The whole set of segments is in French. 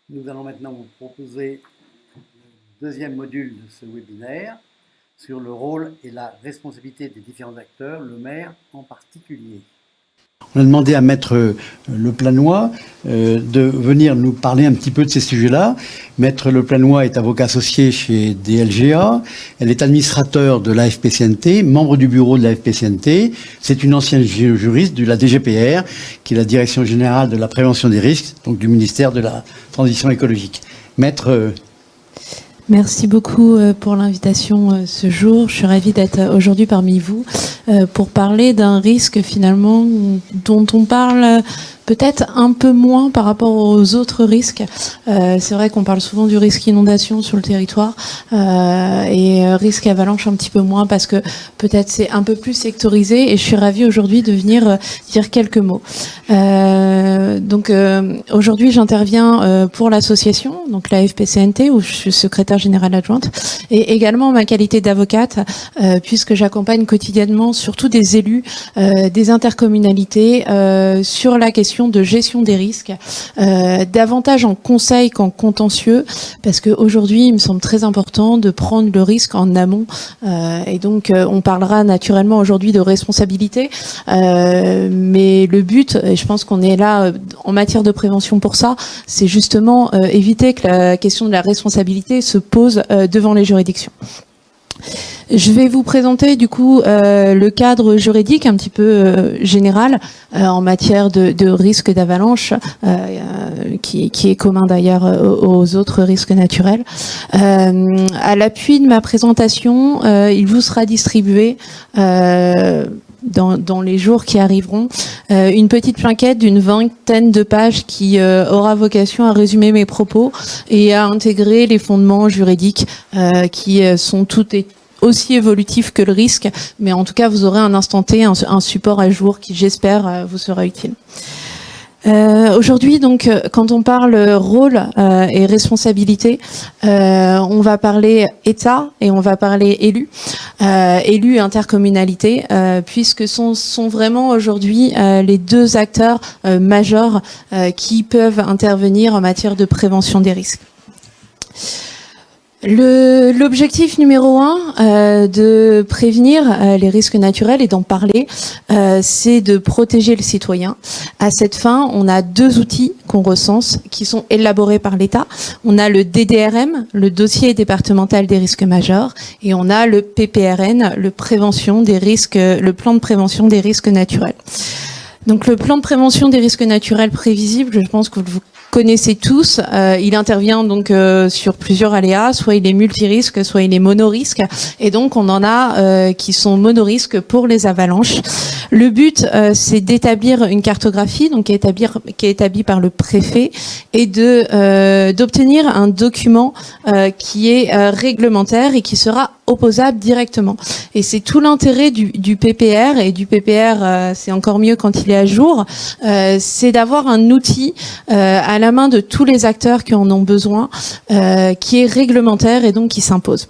Nous allons maintenant vous proposer le deuxième module de ce webinaire sur le rôle et la responsabilité des différents acteurs, le maire en particulier. On a demandé à Maître Leplanois de venir nous parler un petit peu de ces sujets-là. Maître Leplanois est avocat associé chez DLGA. Elle est administrateur de l'AFP-CNT, membre du bureau de l'AFP-CNT. C'est une ancienne juriste de la DGPR, qui est la Direction générale de la prévention des risques, donc du ministère de la Transition écologique. Maître... Merci beaucoup pour l'invitation ce jour. Je suis ravie d'être aujourd'hui parmi vous pour parler d'un risque finalement dont on parle peut-être un peu moins par rapport aux autres risques. C'est vrai qu'on parle souvent du risque inondation sur le territoire et risque avalanche un petit peu moins parce que peut-être c'est un peu plus sectorisé et je suis ravie aujourd'hui de venir dire quelques mots. Donc aujourd'hui j'interviens pour l'association, donc la FPCNT, où je suis secrétaire générale adjointe, et également en ma qualité d'avocate, puisque j'accompagne quotidiennement surtout des élus, des intercommunalités sur la question de gestion des risques, davantage en conseil qu'en contentieux, parce qu'aujourd'hui, il me semble très important de prendre le risque en amont. Et donc, on parlera naturellement aujourd'hui de responsabilité, mais le but, et je pense qu'on est là en matière de prévention pour ça, c'est justement éviter que la question de la responsabilité se pose devant les juridictions. Je vais vous présenter du coup le cadre juridique un petit peu général en matière de risque d'avalanche qui est commun d'ailleurs aux autres risques naturels. À l'appui de ma présentation, il vous sera distribué dans les jours qui arriveront, une petite plaquette d'une 20aine de pages qui aura vocation à résumer mes propos et à intégrer les fondements juridiques qui sont toutes et aussi évolutif que le risque, mais en tout cas vous aurez un instant T, un support à jour qui j'espère vous sera utile. Aujourd'hui, donc, quand on parle rôle et responsabilité, on va parler État et on va parler élus, élus et intercommunalité, puisque sont vraiment aujourd'hui les deux acteurs majeurs qui peuvent intervenir en matière de prévention des risques. L'objectif numéro 1 de prévenir les risques naturels et d'en parler, c'est de protéger le citoyen. À cette fin, on a deux outils qu'on recense qui sont élaborés par l'État. On a le DDRM, le dossier départemental des risques majeurs, et on a le PPRN, le plan de prévention des risques naturels. Donc le plan de prévention des risques naturels prévisibles, je pense que vous connaissez tous, il intervient donc sur plusieurs aléas, soit il est multirisque, soit il est monorisque, et donc on en a qui sont monorisques pour les avalanches. Le but, c'est d'établir une cartographie, donc qui est établie par le préfet, et d'obtenir un document qui est réglementaire et qui sera opposable directement. Et c'est tout l'intérêt du PPR, et du PPR, c'est encore mieux quand il est à jour, c'est d'avoir un outil à la main de tous les acteurs qui en ont besoin, qui est réglementaire et donc qui s'impose.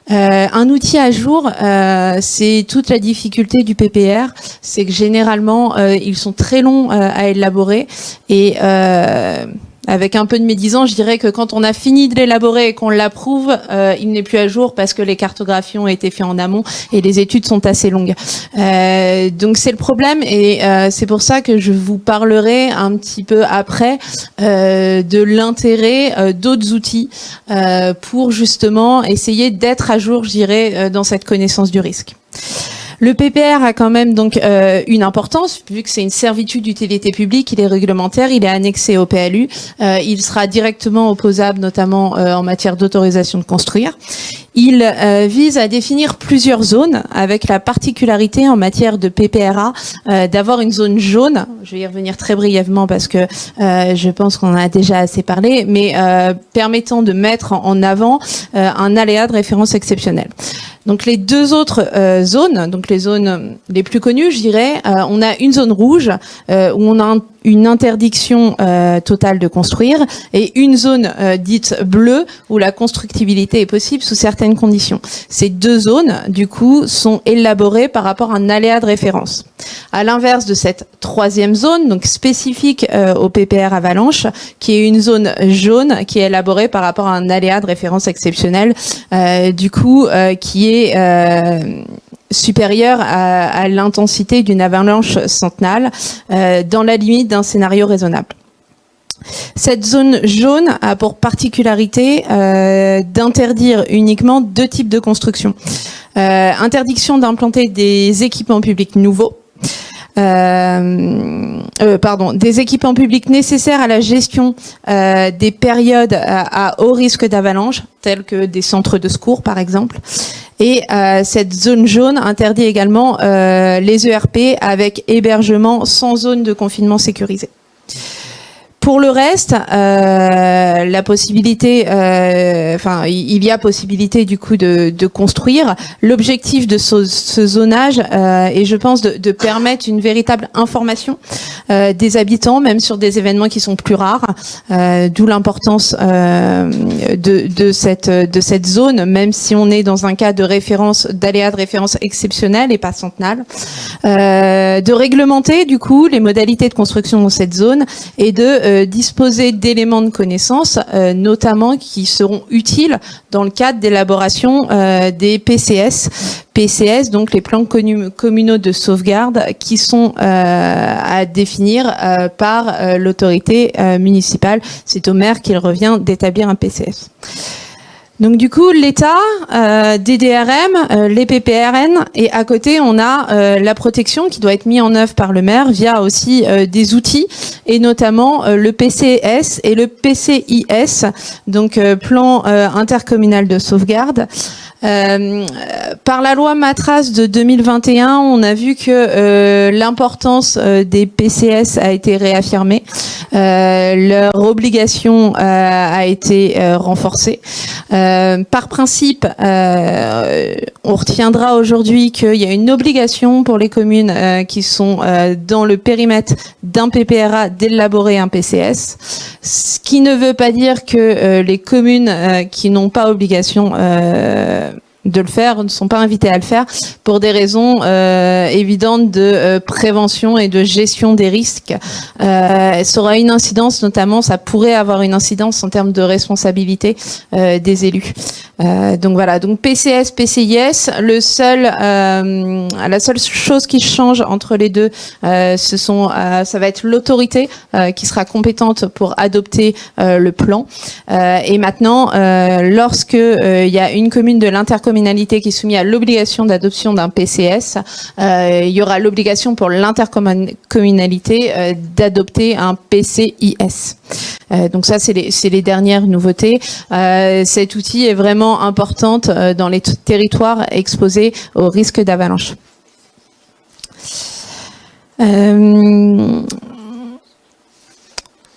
Un outil à jour, c'est toute la difficulté du PPR, c'est que généralement ils sont très longs à élaborer et avec un peu de médisance, je dirais que quand on a fini de l'élaborer et qu'on l'approuve, il n'est plus à jour parce que les cartographies ont été faites en amont et les études sont assez longues. Donc c'est le problème et c'est pour ça que je vous parlerai un petit peu après de l'intérêt d'autres outils pour justement essayer d'être à jour, je dirais, dans cette connaissance du risque. Le PPR a quand même donc une importance, vu que c'est une servitude d'utilité publique, il est réglementaire, il est annexé au PLU, il sera directement opposable notamment en matière d'autorisation de construire. Il vise à définir plusieurs zones avec la particularité en matière de PPRA d'avoir une zone jaune. Je vais y revenir très brièvement parce que je pense qu'on en a déjà assez parlé, mais permettant de mettre en avant un aléa de référence exceptionnelle. Donc les deux autres zones, donc les zones les plus connues, je dirais, on a une zone rouge où on a une interdiction totale de construire et une zone dite bleue où la constructibilité est possible sous certaines conditions. Ces deux zones, du coup, sont élaborées par rapport à un aléa de référence. À l'inverse de cette troisième zone, donc spécifique au PPR avalanche, qui est une zone jaune qui est élaborée par rapport à un aléa de référence exceptionnel, qui est supérieure à l'intensité d'une avalanche centenale, dans la limite d'un scénario raisonnable. Cette zone jaune a pour particularité d'interdire uniquement deux types de construction. Interdiction d'implanter des équipements publics nouveaux, des équipements publics nécessaires à la gestion des périodes à haut risque d'avalanche, tels que des centres de secours par exemple. Et cette zone jaune interdit également les ERP avec hébergement sans zone de confinement sécurisée. Pour le reste, la possibilité, il y a possibilité du coup de construire. L'objectif de ce zonage est, je pense, de permettre une véritable information des habitants, même sur des événements qui sont plus rares. D'où l'importance de cette zone, même si on est dans un cas de référence, d'aléa de référence exceptionnel et pas centenal. De réglementer du coup les modalités de construction dans cette zone et de disposer d'éléments de connaissance, notamment qui seront utiles dans le cadre d'élaboration des PCS. PCS, donc les plans communaux de sauvegarde, qui sont à définir par l'autorité municipale. C'est au maire qu'il revient d'établir un PCS. Donc du coup, l'État, des DRM, les PPRN, et à côté, on a la protection qui doit être mise en œuvre par le maire via aussi des outils, et notamment le PCS et le PCIS, donc plan intercommunal de sauvegarde. Par la loi Matras de 2021, on a vu que l'importance des PCS a été réaffirmée. Leur obligation a été renforcée. Par principe, on retiendra aujourd'hui qu'il y a une obligation pour les communes qui sont dans le périmètre d'un PPRA d'élaborer un PCS, ce qui ne veut pas dire que les communes qui n'ont pas obligation de le faire ne sont pas invités à le faire pour des raisons évidentes de prévention et de gestion des risques. Ça aura une incidence, notamment, ça pourrait avoir une incidence en termes de responsabilité des élus. Donc voilà, donc PCS, PCIS, la seule chose qui change entre les deux, ça va être l'autorité qui sera compétente pour adopter le plan. Et maintenant, lorsque il y a une commune de l'intercommunalité qui est soumise à l'obligation d'adoption d'un PCS, il y aura l'obligation pour l'intercommunalité d'adopter un PCIS. Donc ça, c'est les dernières nouveautés. Cet outil est vraiment importante dans les territoires exposés au risque d'avalanche.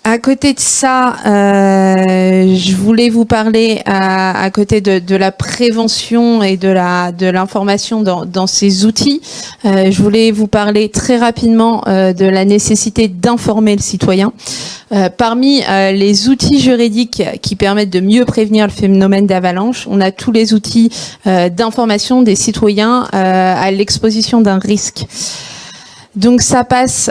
À côté de ça, je voulais vous parler à côté de la prévention et de l'information dans ces outils. Je voulais vous parler très rapidement de la nécessité d'informer le citoyen. Parmi les outils juridiques qui permettent de mieux prévenir le phénomène d'avalanche, on a tous les outils d'information des citoyens à l'exposition d'un risque. Donc ça passe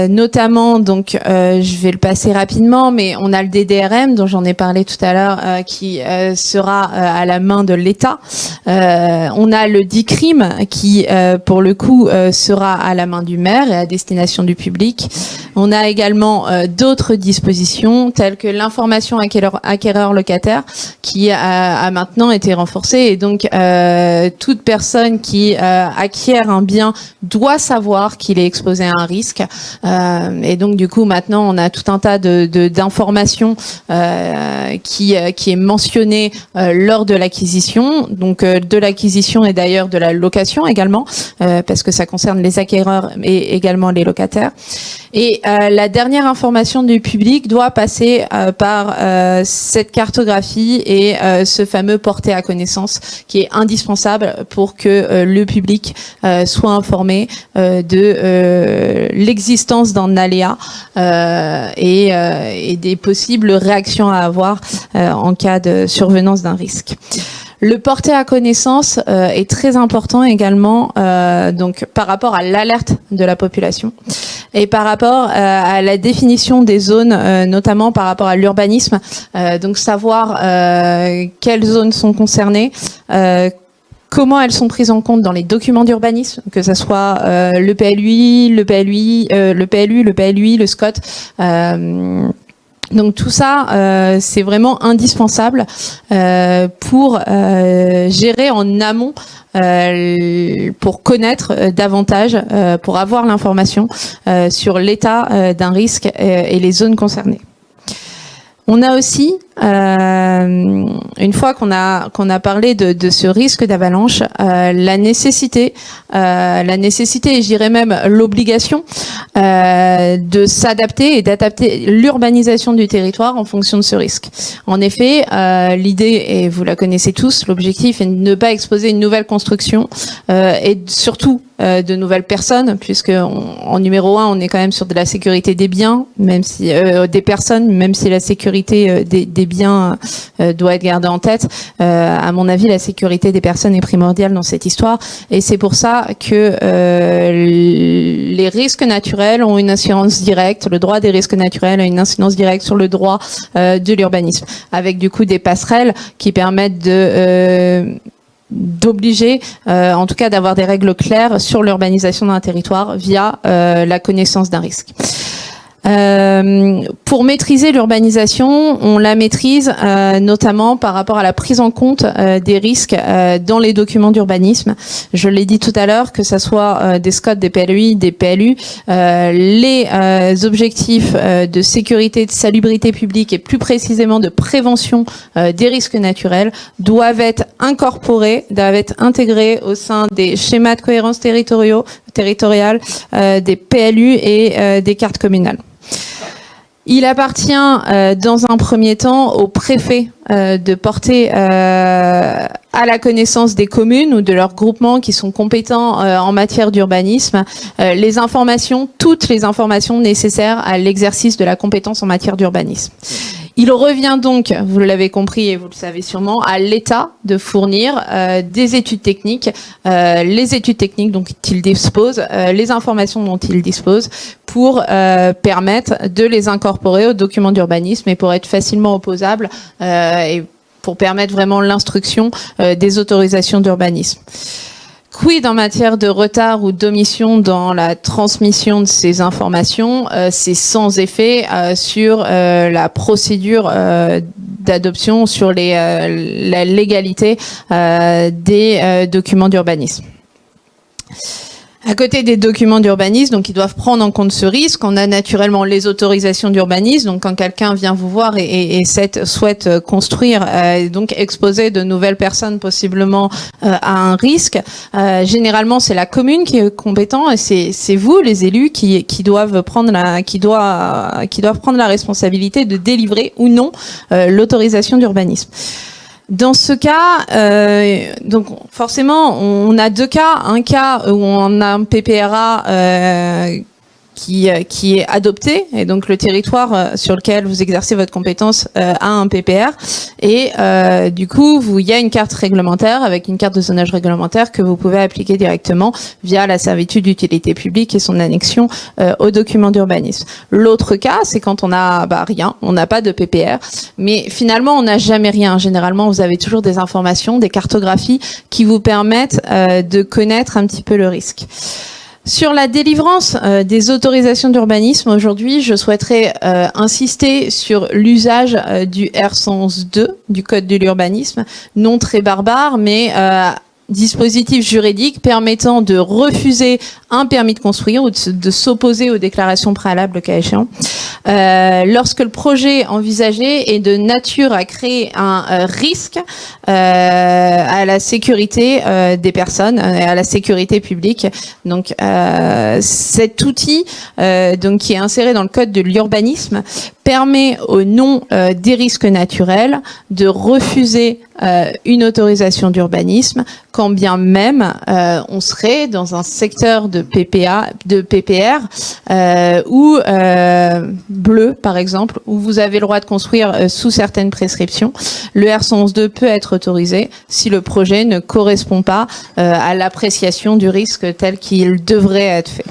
notamment, je vais le passer rapidement, mais on a le DDRM dont j'en ai parlé tout à l'heure qui sera à la main de l'État. On a le DICRIM qui pour le coup sera à la main du maire et à destination du public. On a également d'autres dispositions telles que l'information acquéreur locataire qui a maintenant été renforcée, et donc toute personne qui acquiert un bien doit savoir qu'il est exposé à un risque, et donc du coup maintenant on a tout un tas d'informations qui est mentionné lors de l'acquisition, donc de l'acquisition et d'ailleurs de la location également, parce que ça concerne les acquéreurs et également les locataires. Et la dernière information du public doit passer par cette cartographie et ce fameux porté à connaissance qui est indispensable pour que le public soit informé de l'existence d'un aléa et des possibles réactions à avoir en cas de survenance d'un risque. Le porter à connaissance est très important également, donc par rapport à l'alerte de la population et par rapport à la définition des zones, notamment par rapport à l'urbanisme. Donc savoir quelles zones sont concernées, comment elles sont prises en compte dans les documents d'urbanisme, que ce soit le PLUI, le PLU, le PLUI, le SCOT. Donc tout ça, c'est vraiment indispensable pour gérer en amont, pour connaître davantage, pour avoir l'information sur l'état d'un risque et les zones concernées. On a aussi, une fois qu'on a parlé de ce risque d'avalanche, la nécessité, et je dirais même l'obligation de s'adapter et d'adapter l'urbanisation du territoire en fonction de ce risque. En effet, l'idée, et vous la connaissez tous, l'objectif est de ne pas exposer une nouvelle construction et surtout de nouvelles personnes, puisque en numéro 1, on est quand même sur de la sécurité des biens, même si des personnes, même si la sécurité des biens doit être gardée en tête. À mon avis, la sécurité des personnes est primordiale dans cette histoire, et c'est pour ça que les risques naturels ont une incidence directe. Le droit des risques naturels a une incidence directe sur le droit de l'urbanisme, avec du coup des passerelles qui permettent d'obliger, en tout cas d'avoir des règles claires sur l'urbanisation d'un territoire via la connaissance d'un risque. Pour maîtriser l'urbanisation, on la maîtrise notamment par rapport à la prise en compte des risques dans les documents d'urbanisme. Je l'ai dit tout à l'heure, que ça soit des SCOT, des PLUI, des PLU, les objectifs de sécurité, de salubrité publique et plus précisément de prévention des risques naturels doivent être incorporés, doivent être intégrés au sein des schémas de cohérence territoriale, des PLU et des cartes communales. Il appartient dans un premier temps au préfet de porter à la connaissance des communes ou de leurs groupements qui sont compétents en matière d'urbanisme les informations, toutes les informations nécessaires à l'exercice de la compétence en matière d'urbanisme. Il revient donc, vous l'avez compris et vous le savez sûrement, à l'État de fournir des études techniques, les études techniques dont il dispose, les informations dont il dispose pour permettre de les incorporer aux documents d'urbanisme et pour être facilement opposables et pour permettre vraiment l'instruction des autorisations d'urbanisme. Quid en matière de retard ou d'omission dans la transmission de ces informations, c'est sans effet sur la procédure d'adoption, sur la légalité des documents d'urbanisme. À côté des documents d'urbanisme, donc ils doivent prendre en compte ce risque, on a naturellement les autorisations d'urbanisme. Donc quand quelqu'un vient vous voir et souhaite construire, donc exposer de nouvelles personnes possiblement à un risque, généralement c'est la commune qui est compétent et c'est vous les élus qui doivent prendre la responsabilité de délivrer ou non l'autorisation d'urbanisme. Dans ce cas, donc forcément, on a deux cas. Un cas où on a un PPRA qui est adopté, et donc le territoire sur lequel vous exercez votre compétence a un PPR, et du coup, il y a une carte réglementaire avec une carte de zonage réglementaire que vous pouvez appliquer directement via la servitude d'utilité publique et son annexion au document d'urbanisme. L'autre cas, c'est quand on a rien, on n'a pas de PPR, mais finalement, on n'a jamais rien. Généralement, vous avez toujours des informations, des cartographies qui vous permettent de connaître un petit peu le risque. Sur la délivrance des autorisations d'urbanisme, aujourd'hui, je souhaiterais insister sur l'usage du R111.2 du Code de l'urbanisme, non très barbare, mais dispositif juridique permettant de refuser un permis de construire ou de s'opposer aux déclarations préalables, le cas échéant, lorsque le projet envisagé est de nature à créer un risque à la sécurité des personnes, à la sécurité publique. Donc cet outil donc qui est inséré dans le code de l'urbanisme permet au nom des risques naturels de refuser une autorisation d'urbanisme quand bien même on serait dans un secteur de PPR ou bleu par exemple, où vous avez le droit de construire sous certaines prescriptions. Le R111.2 peut être autorisé si le projet ne correspond pas à l'appréciation du risque tel qu'il devrait être fait.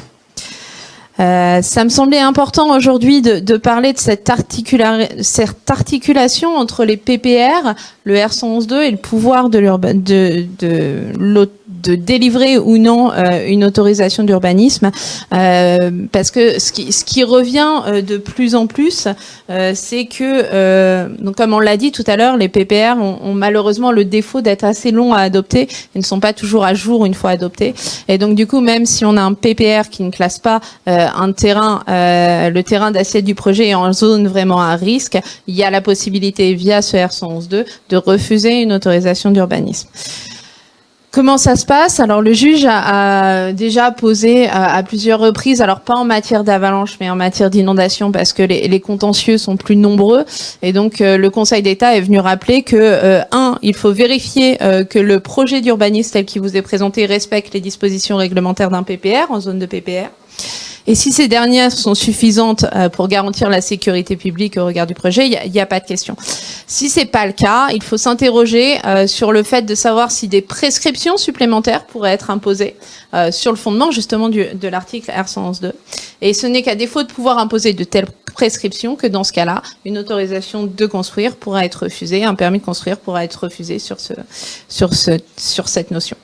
Ça me semblait important aujourd'hui de parler de cette articulation entre les PPR, le R111.2 et le pouvoir de délivrer ou non une autorisation d'urbanisme, parce que ce qui revient de plus en plus, c'est que, donc comme on l'a dit tout à l'heure, les PPR ont malheureusement le défaut d'être assez longs à adopter et ne sont pas toujours à jour une fois adoptés. Et donc du coup, même si on a un PPR qui ne classe pas un terrain, le terrain d'assiette du projet est en zone vraiment à risque, il y a la possibilité via ce R111.2 de refuser une autorisation d'urbanisme. Comment ça se passe? Alors le juge a déjà posé à plusieurs reprises, alors pas en matière d'avalanche mais en matière d'inondation parce que les contentieux sont plus nombreux et donc le Conseil d'État est venu rappeler que il faut vérifier que le projet d'urbanisme tel qu'il vous est présenté respecte les dispositions réglementaires d'un PPR en zone de PPR. Et si ces dernières sont suffisantes pour garantir la sécurité publique au regard du projet, il n'y a pas de question. Si c'est pas le cas, il faut s'interroger sur le fait de savoir si des prescriptions supplémentaires pourraient être imposées sur le fondement justement de l'article R111.2. Et ce n'est qu'à défaut de pouvoir imposer de telles prescriptions que dans ce cas-là, une autorisation de construire pourra être refusée, un permis de construire pourra être refusé sur cette notion.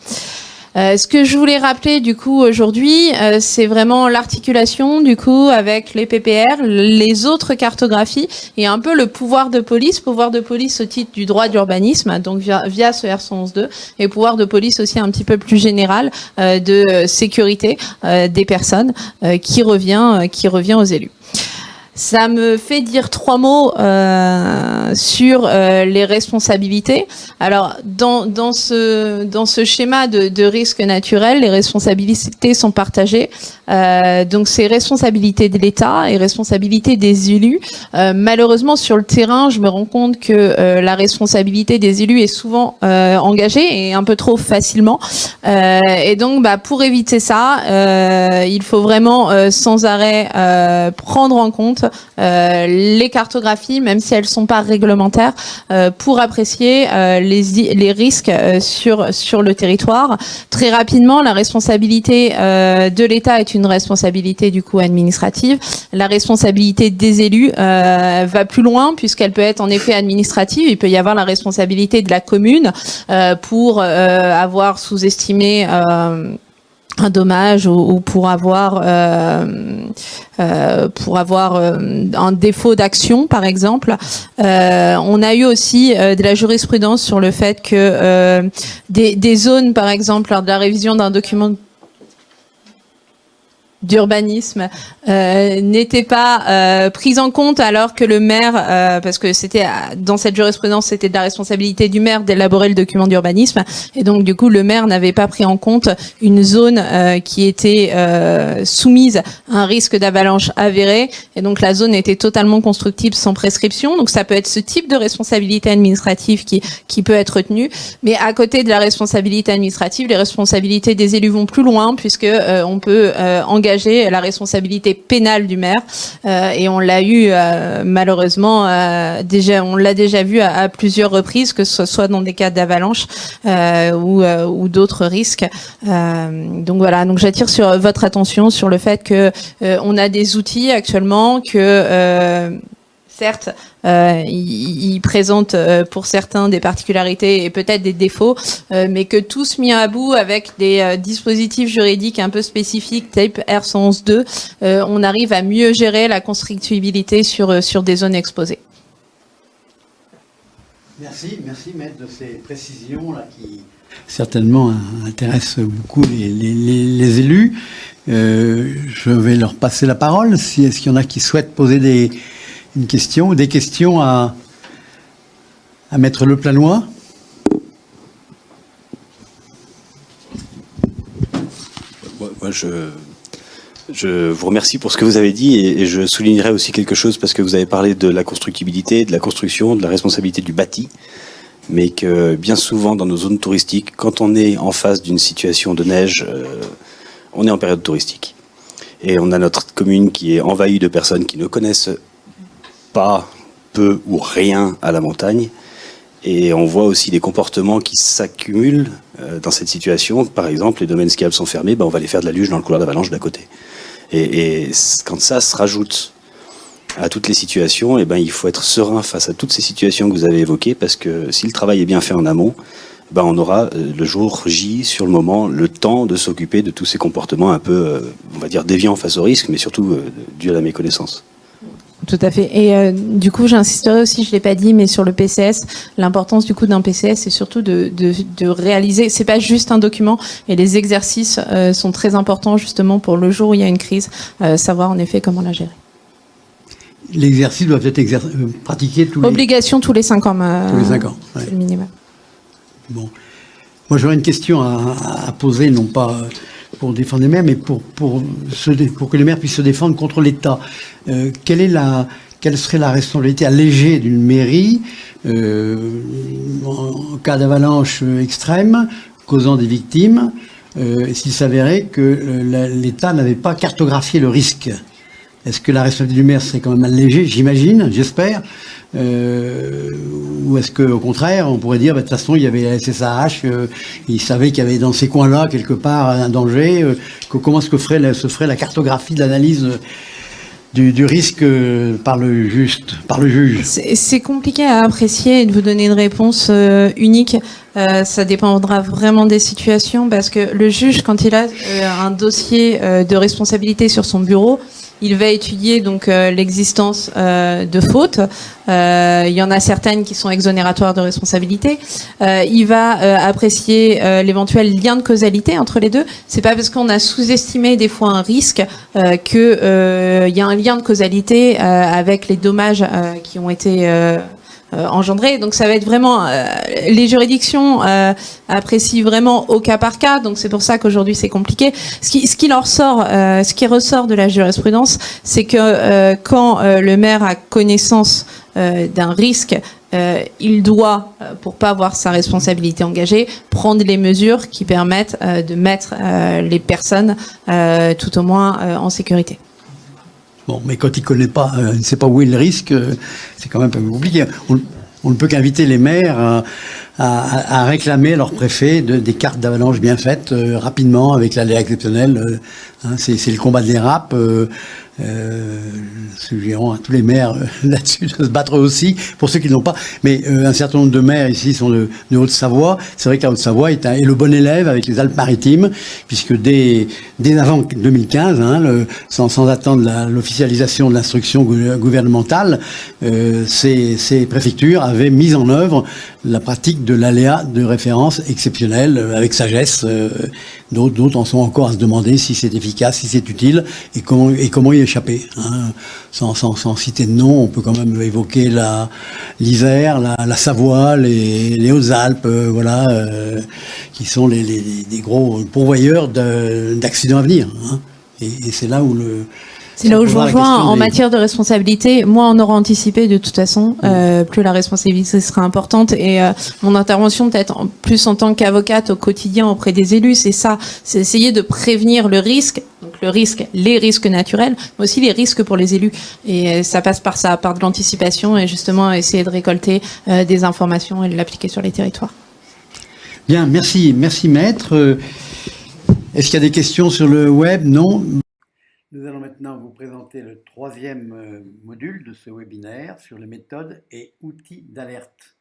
Ce que je voulais rappeler du coup aujourd'hui, c'est vraiment l'articulation du coup avec les PPR, les autres cartographies et un peu le pouvoir de police au titre du droit d'urbanisme, donc via ce R111.2 et pouvoir de police aussi un petit peu plus général de sécurité des personnes qui revient aux élus. Ça me fait dire 3 mots sur les responsabilités. Alors, dans ce schéma de risque naturel, les responsabilités sont partagées. Donc, c'est responsabilité de l'État et responsabilité des élus. Malheureusement, sur le terrain, je me rends compte que la responsabilité des élus est souvent engagée et un peu trop facilement. Et donc, pour éviter ça, il faut vraiment sans arrêt prendre en compte les cartographies, même si elles sont pas réglementaires, pour apprécier les risques sur le territoire. Très rapidement, la responsabilité de l'État est une responsabilité du coup administrative. La responsabilité des élus va plus loin puisqu'elle peut être en effet administrative. Il peut y avoir la responsabilité de la commune pour avoir sous-estimé un dommage ou pour avoir un défaut d'action par exemple. On a eu aussi de la jurisprudence sur le fait que des zones par exemple lors de la révision d'un document d'urbanisme n'était pas prise en compte alors que le maire, parce que c'était dans cette jurisprudence, c'était de la responsabilité du maire d'élaborer le document d'urbanisme et donc du coup le maire n'avait pas pris en compte une zone qui était soumise à un risque d'avalanche avéré et donc la zone était totalement constructible sans prescription. Donc ça peut être ce type de responsabilité administrative qui peut être retenue, mais à côté de la responsabilité administrative, les responsabilités des élus vont plus loin puisque on peut engager la responsabilité pénale du maire et on l'a eu malheureusement on l'a déjà vu à plusieurs reprises, que ce soit dans des cas d'avalanche ou d'autres risques. Donc voilà, donc j'attire sur votre attention sur le fait que on a des outils actuellement que certes, ils présentent pour certains des particularités et peut-être des défauts, mais que tous mis à bout avec des dispositifs juridiques un peu spécifiques, type R111.2, on arrive à mieux gérer la constructibilité sur des zones exposées. Merci maître de ces précisions là qui certainement intéressent beaucoup les élus. Je vais leur passer la parole. Est-ce qu'il y en a qui souhaitent poser des questions à Maître Leplanois? Moi, Je vous remercie pour ce que vous avez dit et je soulignerai aussi quelque chose parce que vous avez parlé de la constructibilité, de la construction, de la responsabilité du bâti, mais que bien souvent dans nos zones touristiques, quand on est en face d'une situation de neige, on est en période touristique. Et on a notre commune qui est envahie de personnes qui ne connaissent pas, peu ou rien à la montagne. Et on voit aussi des comportements qui s'accumulent dans cette situation. Par exemple, les domaines skiables sont fermés, on va aller faire de la luge dans le couloir d'avalanche d'à côté. Et quand ça se rajoute à toutes les situations, il faut être serein face à toutes ces situations que vous avez évoquées, parce que si le travail est bien fait en amont, on aura le jour J, sur le moment, le temps de s'occuper de tous ces comportements un peu, on va dire, déviants face au risque, mais surtout dû à la méconnaissance. Tout à fait. Et du coup, j'insisterai aussi, je l'ai pas dit, mais sur le PCS, l'importance du coup d'un PCS, c'est surtout de réaliser. C'est pas juste un document, et les exercices sont très importants justement pour le jour où il y a une crise, savoir en effet comment la gérer. L'exercice doit être pratiqué Obligation tous les 5 ans. Tous les 5 ans. Ouais. C'est le minimum. Bon. Moi, j'aurais une question à poser, non pas pour défendre les maires, mais pour que les maires puissent se défendre contre l'État. Quelle serait la responsabilité allégée d'une mairie en cas d'avalanche extrême causant des victimes s'il s'avérait que l'État n'avait pas cartographié le risque? Est-ce que la responsabilité du maire serait quand même allégée, j'imagine, j'espère, ou est-ce qu'au contraire, on pourrait dire, de toute façon, il y avait la SSAH, il savait qu'il y avait dans ces coins-là, quelque part, un danger. Comment est-ce que se ferait la cartographie de l'analyse du risque par le juge? C'est compliqué à apprécier et de vous donner une réponse unique. Ça dépendra vraiment des situations, parce que le juge, quand il a un dossier de responsabilité sur son bureau, il va étudier donc l'existence de fautes. Il y en a certaines qui sont exonératoires de responsabilité. Il va apprécier l'éventuel lien de causalité entre les deux. C'est pas parce qu'on a sous-estimé des fois un risque que il y a un lien de causalité avec les dommages qui ont été engendré. Donc ça va être vraiment les juridictions apprécient vraiment au cas par cas. Donc c'est pour ça qu'aujourd'hui c'est compliqué. Ce qui ressort de la jurisprudence, c'est que quand le maire a connaissance d'un risque, il doit, pour pas avoir sa responsabilité engagée, prendre les mesures qui permettent de mettre les personnes tout au moins en sécurité. Bon, mais quand il connaît pas, il ne sait pas où est le risque, c'est quand même un peu compliqué. On ne peut qu'inviter les maires à réclamer à leur préfet des cartes d'avalanche bien faites rapidement avec l'aléa exceptionnelle. C'est le combat de l'ERAP. Suggérons à tous les maires là-dessus de se battre aussi, pour ceux qui n'ont pas. Mais un certain nombre de maires ici sont de Haute-Savoie. C'est vrai que la Haute-Savoie est le bon élève avec les Alpes-Maritimes, puisque dès avant 2015, sans attendre l'officialisation de l'instruction gouvernementale, ces préfectures avaient mis en œuvre la pratique de l'aléa de référence exceptionnelle avec sagesse. D'autres en sont encore à se demander si c'est efficace, si c'est utile et comment y échapper. Sans citer de nom, on peut quand même évoquer l'Isère, la Savoie, les Hautes-Alpes, qui sont des gros pourvoyeurs d'accidents à venir. Et c'est là où C'est là où je vous rejoins en matière de responsabilité. Moins on aura anticipé de toute façon, plus la responsabilité sera importante. Et mon intervention peut-être plus en tant qu'avocate au quotidien auprès des élus, c'est ça, c'est essayer de prévenir le risque. Donc les risques naturels, mais aussi les risques pour les élus. Et ça passe par ça, par de l'anticipation et justement essayer de récolter des informations et de l'appliquer sur les territoires. Bien, merci maître. Est-ce qu'il y a des questions sur le web? Non. Nous allons maintenant vous présenter le troisième module de ce webinaire sur les méthodes et outils d'alerte.